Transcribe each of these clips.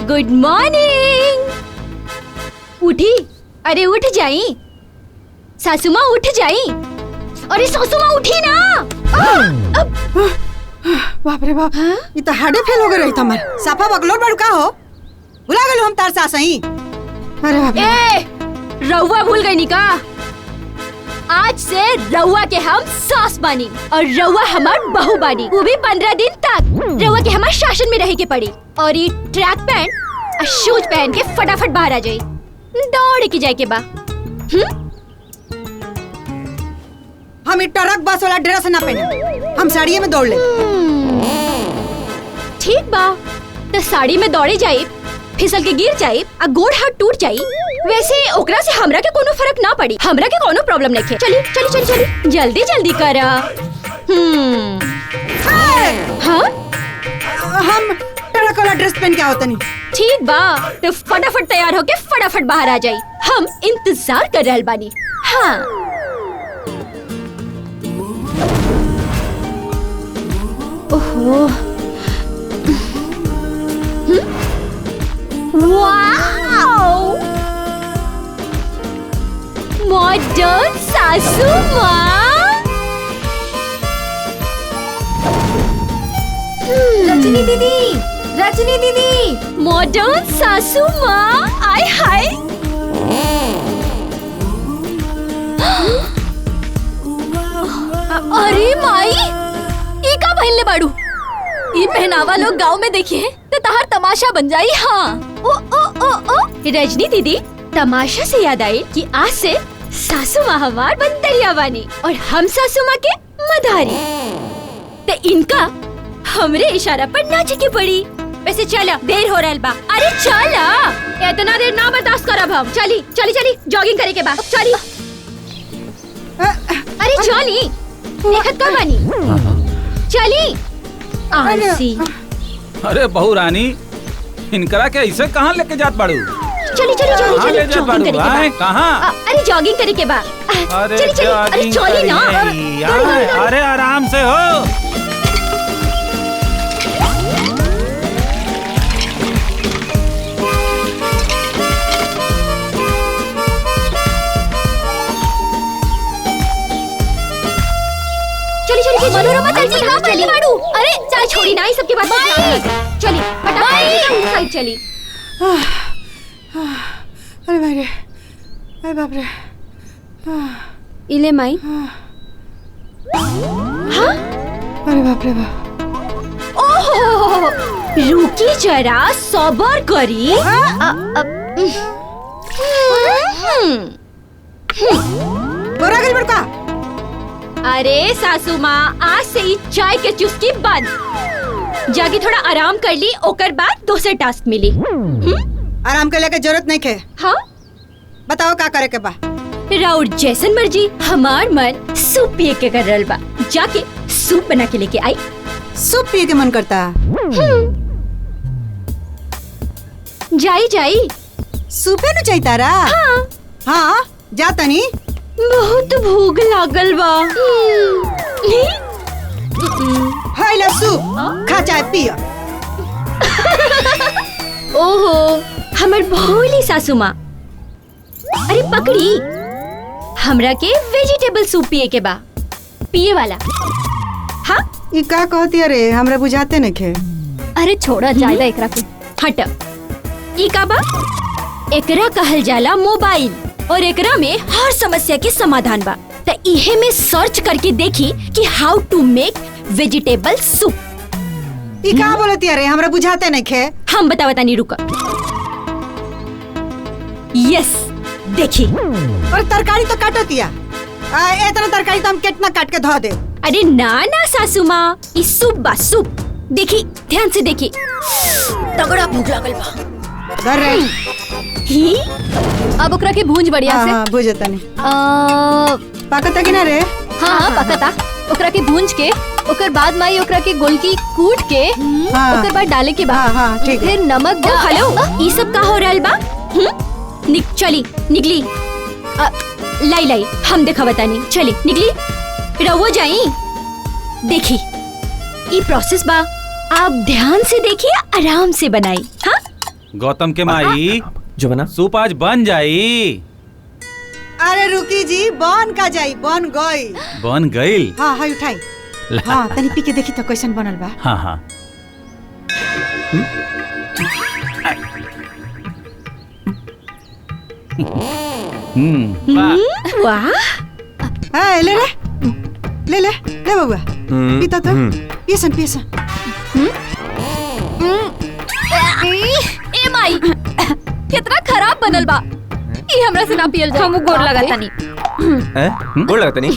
Good morning. उठी? अरे उठ जाई सासू माँ, उठ जाई। अरे सासू माँ उठी ना। बाप रे बाप, ये तो हाडे फेल हो गए रही हमार। साफा बगलोर बड़ू का हो, भुला गए हम तार सास ही। अरे बाप रे। रउआ भूल गई निका? आज से रउआ के हम सास बानी और रउआ हमार बहू बानी, वो भी 15 दिन तक। रउआ के हमार शासन में रहे के पड़ी और ये ट्रैक पैंट और शूज पहन के फटाफट बाहर आ जाई। दौड़ के जाए के बा। हम ट्रक बस वाला ड्रेस ना पहने, हम साड़िये में दौड़ ले। ठीक बा, तो साड़ी में दौड़े जाई, फिसल के गिर जाई, आ गोड़ हाथ टूट जाई। वैसे ओकरा से हमरा के कोनो फर्क ना पड़ी, हमरा के कोनो प्रॉब्लम नहीं है। चली चली चली चली, जल्दी जल्दी करा। हाँ? हम ट्रक वाला ड्रेस पहन के आवत नहीं। ठीक बा, तो फटाफट तैयार होके फटाफट बाहर आ जाई, हम इंतजार कर रहल बानी। हाँ। ओहो, वाओ, मॉडर्न सासू माँ। रजनी दीदी, रजनी दीदी, मॉडर्न सासू माँ, आय हाय। अरे माई, ये का पहनले बाड़ू? ये पहनावा लोग गांव में देखिए तो तहार तमाशा बन जाई। हाँ। ओ ओ ओ ओ, रजनी दीदी, तमाशा से याद आई कि आज से सासू माँ हमार बंदरिया बानी और हम सासू माँ के मदारी। तो इनका हमरे इशारा पर नाचे की पड़ी। वैसे चला, देर हो रहल बा। अरे चला, इतना देर ना बर्दाश्त करब हम। चली चली चली, जॉगिंग करे के बाद चली। अरे चली, देखत का बानी? चली आलसी। अरे बहू रानी, इनकरा के ऐसे कहाँ लेके जात बाड़ू? चली चली चली चली, जॉगिंग करे के बाद। कहाँ? अरे जॉगिंग करे के बाद। चली चली, अरे चली ना। अरे आराम से हो। मनोरमा चली ना, चली बाड़ू। अरे चल, छोड़ी ना, सबके पास चली फटाफट साइड चली। अरे भाई रे, अरे बाप रे। इले माई। हाँ? अरे बाप रे बाप। ओहो, रुकी जरा, सबर करी। बोरा गल बड़का। अरे सासू माँ, आज से ही चाय के चुस्की बंद। जाके थोड़ा आराम कर ली, ओकर बाद दूसरे टास्क मिली। आराम के लेके जरूरत नहीं खे। हाँ? बताओ का करे के बा? राउर जैसन मर्जी, हमार मन सूप पिए के कर रहल बा। जाके सूप बना के लेके आई। सूप पिए के मन करता? जाई जाई। सूपे नु चाहिए तारा? हाँ। हाँ, जा तनी। बहुत भूख लागल बा। हाय ला सूप, खा चाय पिया। ओहो, हमर भोली सासू माँ। अरे पकड़ी, हमरा के वेजिटेबल सूप पिए के बा, पिए वाला। हाँ? ये का कहती अरे, हमरा बुझाते नहीं खे। अरे छोड़ा जायदा एकरा के। हट। ई का बा? एकरा कहल जाला मोबाइल और एकरा में हर समस्या के समाधान बा। त इहे में सर्च करके देखी कि हाउ टू मेक वेजिटेबल सूप। ये का बोलती अरे, हमरा बुझाते नहीं खे। हम बतावता नहीं, रुका। यस, देखी। और तरकारी तो काटतिया। इतना तरकारी तो हम कितना काट के धो दे। अरे ना ना सासू माँ, ई सूप बा, सूप। देखी, ध्यान से देखी। तगड़ा भूख लागल बा। धर रे। ही? अब ओकरा के भूंज बढ़िया से। हाँ, भूंजता नहीं। पाकता कि ना रे? हाँ, पकता। ओकरा के भूंज के, ओकर बाद माई ओकरा के गोलकी कूट के, ओकर बाद डाले के बाद। हाँ, ठीक है। फिर नमक डाल। हेलो, ई सब का हो रहल बा? चली, निकली। लाई लाई, हम देखा बतानी। चली, निकली। रवो जाई। देखी, ई प्रोसेस बा। आप ध्यान से देखिए, आराम से बनाई। हाँ गौतम के माई जो बना सूप आज बन जाई। अरे रुकी जी, बन का जाई, बन गई। बन गईल। हाँ हाँ उठाई। हाँ तनी पी के देखी तो कैसन बनल बा। हाँ हाँ वाह। वाह, हाँ ले ले बउआ, पीता तो पियसन पियसन। ए माई, कितना खराब बनल बा। ई हमरा से ना पियल जाए। हम गोर लगा तनी। गोड़ लगता नहीं।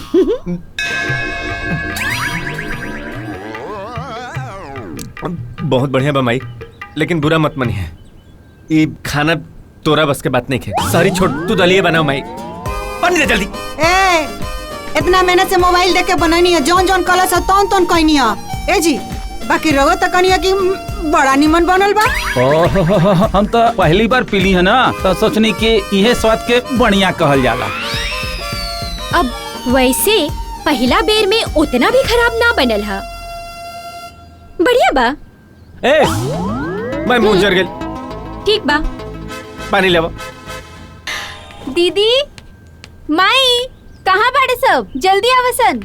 बहुत बढ़िया बा माई, लेकिन बुरा मत मनिए, ये खाना तोरा बस के बात नहीं है। सारी छोड़, तू दलिए बनाओ माई, बन जा जल्दी। ए इतना मेहनत से मोबाइल देख के बनानी है, जौन जौन कलस है तौन कहनी है। ए जी बाकी रहो तो कहनी है कि बड़ा निमन बनल बा। ओह, हम तो पहली बार पीली है ना, तो सोचनी कि यह स्वाद के बढ़िया कहल जाला। अब वैसे पहला बेर में उतना भी खराब ना बनल है, बढ़िया बा। ए मैं मुंह जर गेल, ठीक बा। पानी लेवा। दीदी माई कहाँ बाड़े सब, जल्दी आवसन।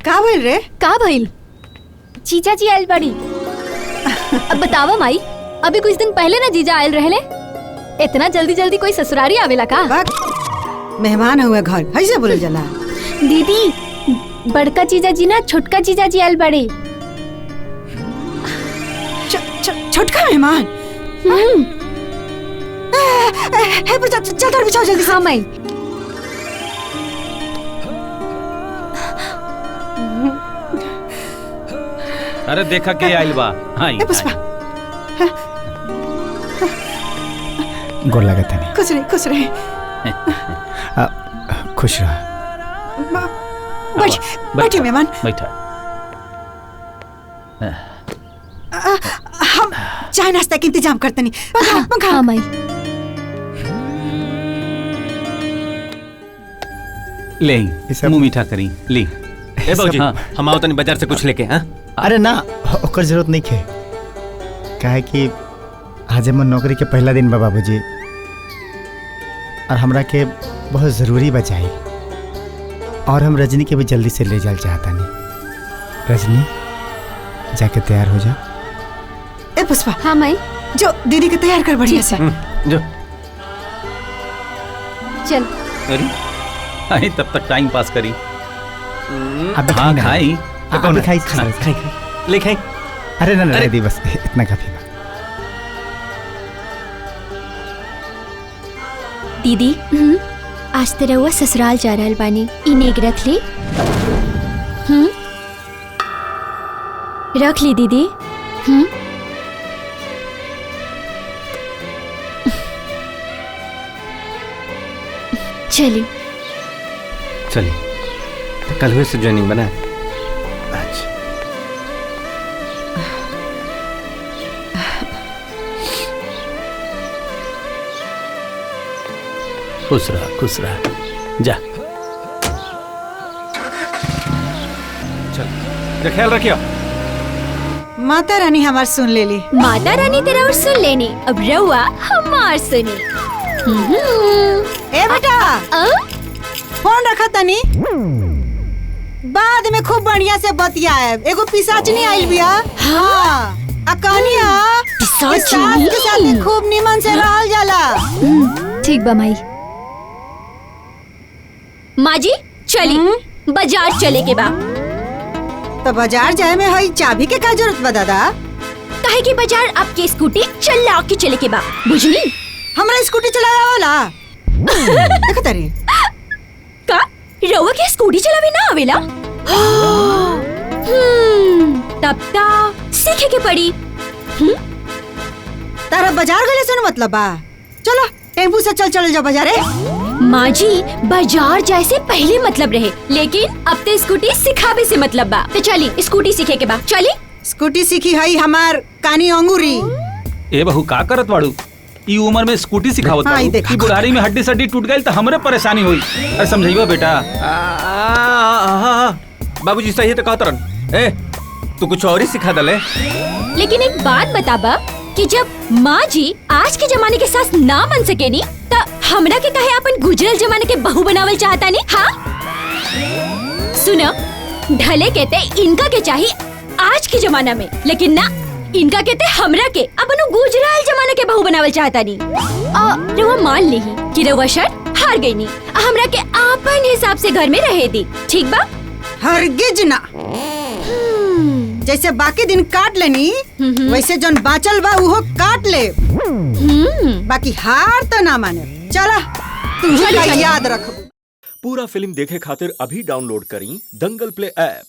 का भइल रे? का भइल? जीजा जी आयल बड़ी। अब बतावा माई, अभी कुछ दिन पहले ना जीजा आयल रहले। इतना जल्दी जल्दी कोई ससुरारी आवेला का? मेहमान हुए घर, ऐसे बोले जला। दीदी बड़का जीजा जी ना छोटका जीजा जी आयल बड़े। छोटका मेहमान? चादर बिछाओ जल्दी। हाँ माई। अरे देखा के आइल बा। हाँ पुष्पा गोर लगत नहीं। खुश रहे। खुश रह। बैठे मेहमान। बैठा। हम चाय नाश्ता के इंतजाम करते नहीं। पंखा। हाँ माई। ले मुंह मीठा करी ली। ए बाबूजी, हाँ। हम आओ तनी बाजार से कुछ लेके। हाँ अरे ना, ओकर जरूरत नहीं है। काहे कि आज हमर नौकरी के पहला दिन बा बाबूजी, और हमरा के बहुत ज़रूरी बचाई, और हम रजनी के भी जल्दी से ले जाल चाहता नहीं। रजनी जाके तैयार हो जा। ए पुष्पा। हाँ माई। जो दीदी के तैयार कर बढ़िया से। जो चल। अरे आई तब तक टाइम पास करी। अब हाँ खाई। अभी खाई खाई ले खाई। अरे ना ना दी, बस इतना काफी बा। दीदी आज तो रहुआ ससुराल जा रहल बानी, इनेक रख ली। रख ली दीदी। चली चलिए, कल हुए से ज्वाइनिंग बना। अच्छा खुश रहा जा। चल ख्याल रखियो। माता रानी हमार सुन ले ली। माता रानी तेरा और सुन लेनी, अब रहुआ हमार सुनी। ए बेटा फोन रखा तनी, बाद में खूब बढ़िया से बतियाए। एगो पिसाचनी आइल बिया। हाँ कहानिया पिसाचनी? के साथ खूब निमन से रहल जाला। ठीक बा माई। माँ जी चली, बाजार चले के बा। तो बाजार जाए में हई चाबी के का जरूरत बा दादा? काहे कि बाजार आपके स्कूटी चला के चले के बा, बुझनी? हमरा स्कूटी चलावे वाला देखो तारे का रउआ के स्कूटी चलावे ना आवेला? तब ता सीखे के पड़ी। तारा बाजार गले से न मतलब बा। चलो टेम्पू से चल जाओ बाजारे। माँ जी बाजार जैसे पहले मतलब रहे, लेकिन अब तो स्कूटी सिखावे से मतलब बा। तो चली स्कूटी सीखे के बा, चली। स्कूटी सीखी हई हमार कानी अंगूरी। ए बहू का करत बाड़ू? ई उम्र में स्कूटी सिखावत हाँ, बाड़ू? ई बुढ़ारी में हड्डी सड्डी टूट गई तो हमरे परेशानी हुई। अरे समझाइबा बेटा। बाबूजी सही है तो कहत रहन। ए तू कुछ और ही सिखा दले। लेकिन एक बात बताबा कि जब माँ जी आज के जमाने के साथ ना बन सके नी तो हमरा के कहे अपन गुजरल जमाने के बहू बनावल चाहता नी। हाँ सुनो, ढले कहते इनका के चाहिए आज के जमाना में, लेकिन ना इनका कहते हमरा के अपन गुजरल जमाने के बहू बनावल चाहता नी। रवा मान ली कि रवा शर्त हार गई नी, हमरा के अपन हिसाब से घर में रहे दी, ठीक बा? हरगिज ना। जैसे बाकी दिन काट लेनी वैसे जौन बाचल बा उहो काट ले। बाकी हार तो ना माने। चला तू याद रख। पूरा फिल्म देखे खातिर अभी डाउनलोड करी दंगल प्ले ऐप।